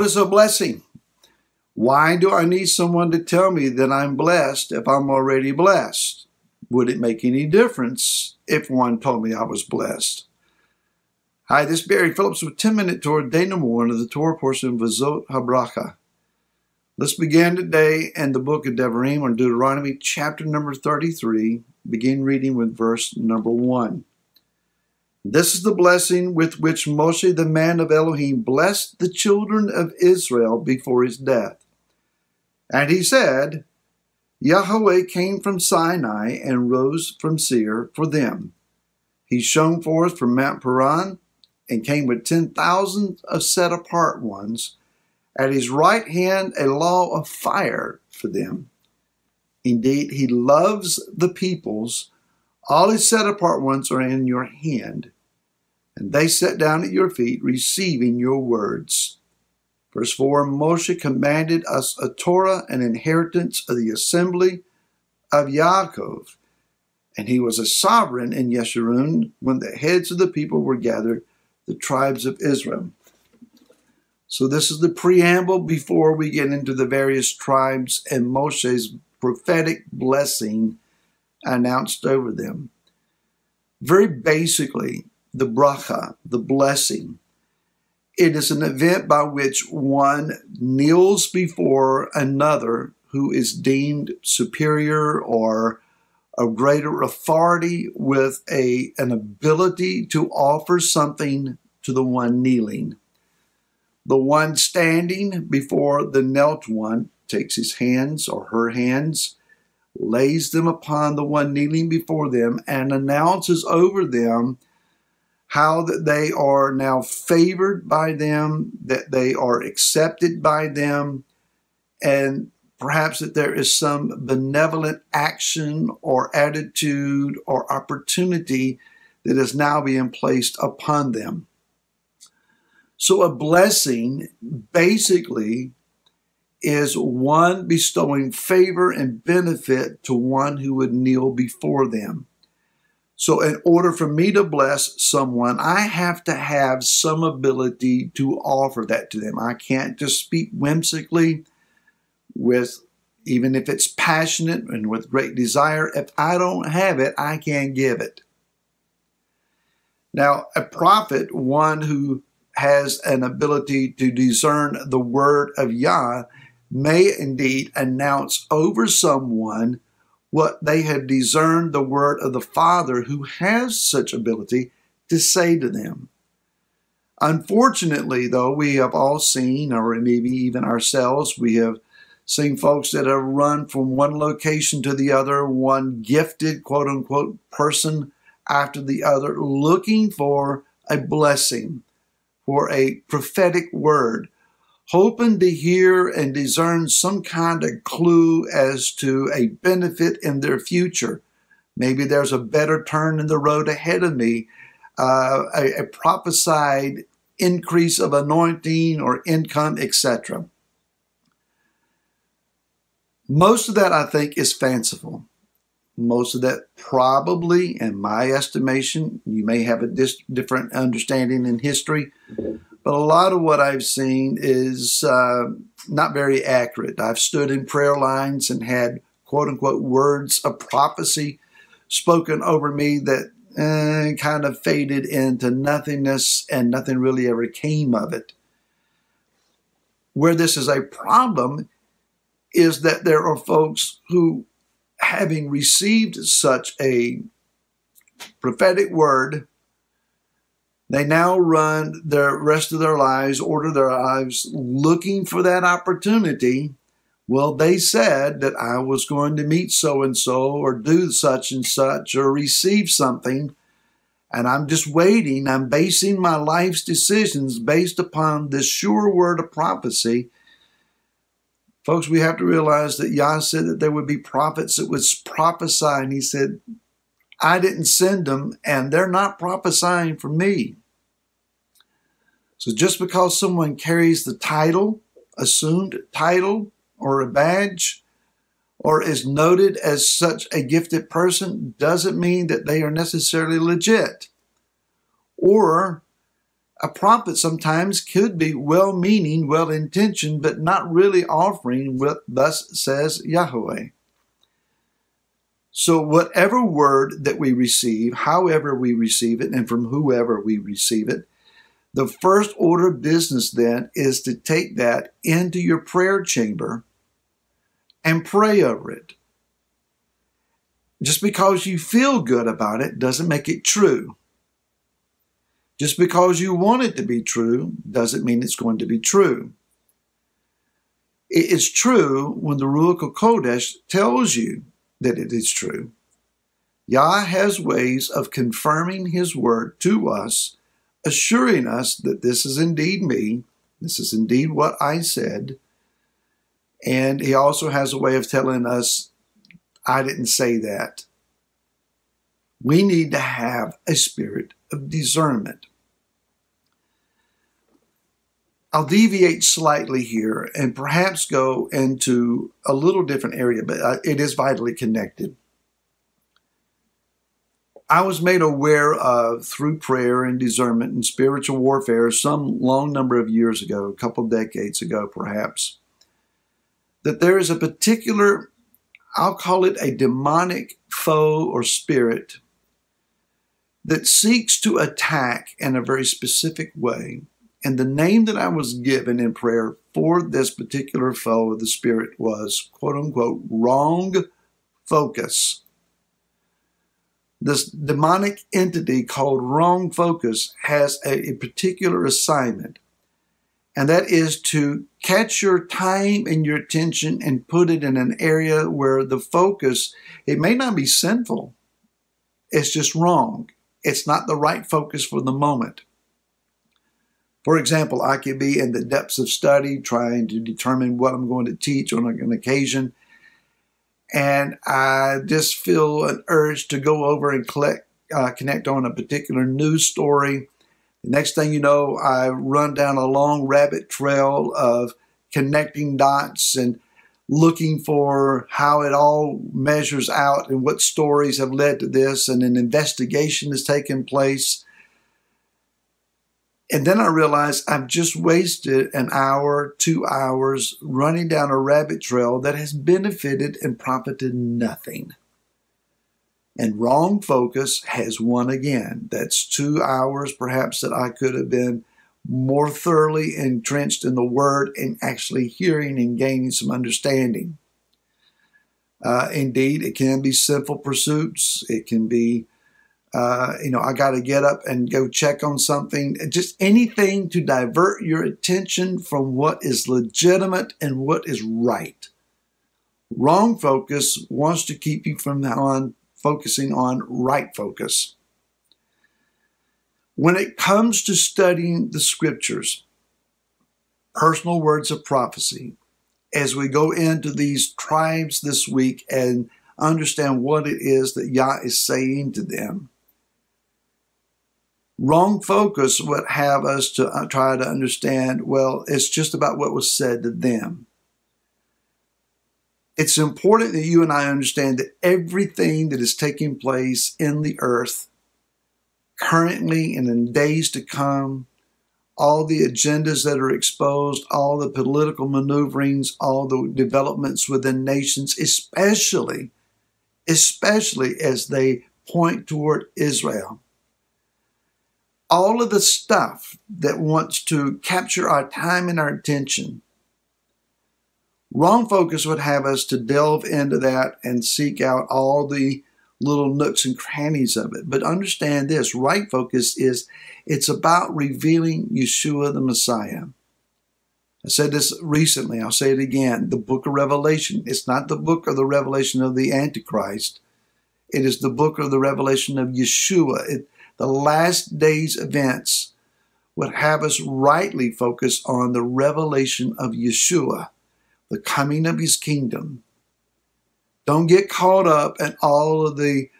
is a blessing? Why do I need someone to tell me that I'm blessed if I'm already blessed? Would it make any difference if one told me I was blessed? Hi, this is Barry Phillips with 10-Minute Torah, day number 1 of the Torah portion of V'zot haBracha. Let's begin today in the book of Devarim, or Deuteronomy, chapter number 33. Begin reading with verse number 1. This is the blessing with which Moshe, the man of Elohim, blessed the children of Israel before his death. And he said, Yahweh came from Sinai and rose from Seir for them. He shone forth from Mount Paran and came with 10,000 of set-apart ones. At his right hand a law of fire for them. Indeed, he loves the peoples. All his set-apart ones are in your hand, and they sat down at your feet, receiving your words. Verse 4, Moshe commanded us a Torah, an inheritance of the assembly of Yaakov, and he was a sovereign in Yeshurun when the heads of the people were gathered, the tribes of Israel. So this is the preamble before we get into the various tribes and Moshe's prophetic blessing announced over them. Very basically, the bracha, the blessing, it is an event by which one kneels before another who is deemed superior or of greater authority with an ability to offer something to the one kneeling. The one standing before the knelt one takes his hands or her hands, lays them upon the one kneeling before them, and announces over them how that they are now favored by them, that they are accepted by them, and perhaps that there is some benevolent action or attitude or opportunity that is now being placed upon them. So a blessing basically is one bestowing favor and benefit to one who would kneel before them. So in order for me to bless someone, I have to have some ability to offer that to them. I can't just speak whimsically even if it's passionate and with great desire. If I don't have it, I can't give it. Now, a prophet, one who has an ability to discern the word of Yah, may indeed announce over someone what they have discerned the word of the Father who has such ability to say to them. Unfortunately, though, we have all seen, or maybe even ourselves, we have seen folks that have run from one location to the other, one gifted, quote-unquote, person after the other, looking for a blessing, for a prophetic word, hoping to hear and discern some kind of clue as to a benefit in their future. Maybe there's a better turn in the road ahead of me, a prophesied increase of anointing or income, etc. Most of that, I think, is fanciful. Most of that probably, in my estimation, you may have a different understanding in history, but a lot of what I've seen is not very accurate. I've stood in prayer lines and had quote-unquote words of prophecy spoken over me that kind of faded into nothingness and nothing really ever came of it. Where this is a problem is that there are folks who, having received such a prophetic word, they now run the rest of their lives, order their lives, looking for that opportunity. Well, they said that I was going to meet so-and-so or do such and such or receive something, and I'm just waiting. I'm basing my life's decisions based upon this sure word of prophecy. Folks, we have to realize that Yah said that there would be prophets that would prophesy, and he said, I didn't send them, and they're not prophesying for me. So just because someone carries the title, assumed title, or a badge, or is noted as such a gifted person, doesn't mean that they are necessarily legit. Or A prophet sometimes could be well-meaning, well-intentioned, but not really offering what thus says Yahweh. So whatever word that we receive, however we receive it, and from whoever we receive it, the first order of business then is to take that into your prayer chamber and pray over it. Just because you feel good about it doesn't make it true. Just because you want it to be true doesn't mean it's going to be true. It is true when the Ruach HaKodesh tells you that it is true. Yah has ways of confirming His word to us, assuring us that this is indeed me, this is indeed what I said, and He also has a way of telling us, I didn't say that. We need to have a spirit of discernment. I'll deviate slightly here and perhaps go into a little different area, but it is vitally connected. I was made aware of, through prayer and discernment and spiritual warfare some long number of years ago, a couple decades ago perhaps, that there is a particular, I'll call it a demonic foe or spirit that seeks to attack in a very specific way. And the name that I was given in prayer for this particular foe of the spirit was, quote unquote, wrong focus. This demonic entity called wrong focus has a particular assignment, and that is to catch your time and your attention and put it in an area where the focus, it may not be sinful, it's just wrong. It's not the right focus for the moment. For example, I could be in the depths of study trying to determine what I'm going to teach on an occasion, and I just feel an urge to go over and connect on a particular news story. The next thing you know, I run down a long rabbit trail of connecting dots and looking for how it all measures out and what stories have led to this, and an investigation has taken place. And then I realized I've just wasted an hour, 2 hours running down a rabbit trail that has benefited and profited nothing. And wrong focus has won again. That's 2 hours perhaps that I could have been more thoroughly entrenched in the Word and actually hearing and gaining some understanding. Indeed, it can be sinful pursuits. It can be I got to get up and go check on something. Just anything to divert your attention from what is legitimate and what is right. Wrong focus wants to keep you from focusing on right focus. When it comes to studying the scriptures, personal words of prophecy, as we go into these tribes this week and understand what it is that Yah is saying to them, wrong focus would have us to try to understand, well, it's just about what was said to them. It's important that you and I understand that everything that is taking place in the earth, currently and in days to come, all the agendas that are exposed, all the political maneuverings, all the developments within nations, especially as they point toward Israel. All of the stuff that wants to capture our time and our attention, wrong focus would have us to delve into that and seek out all the little nooks and crannies of it. But understand this, right focus it's about revealing Yeshua the Messiah. I said this recently, I'll say it again, the book of Revelation. It's not the book of the revelation of the Antichrist. It is the book of the revelation of Yeshua. The last days events would have us rightly focus on the revelation of Yeshua, the coming of his kingdom. Don't get caught up in all of the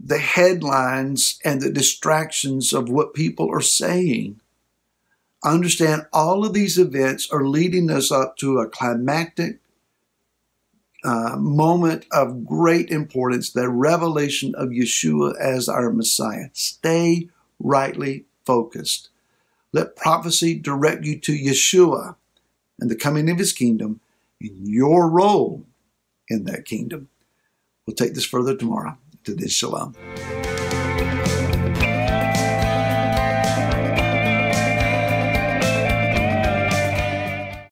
headlines and the distractions of what people are saying. Understand all of these events are leading us up to a climactic moment of great importance, the revelation of Yeshua as our Messiah. Stay rightly focused. Let prophecy direct you to Yeshua and the coming of his kingdom and your role in that kingdom. We'll take this further tomorrow. To this, shalom.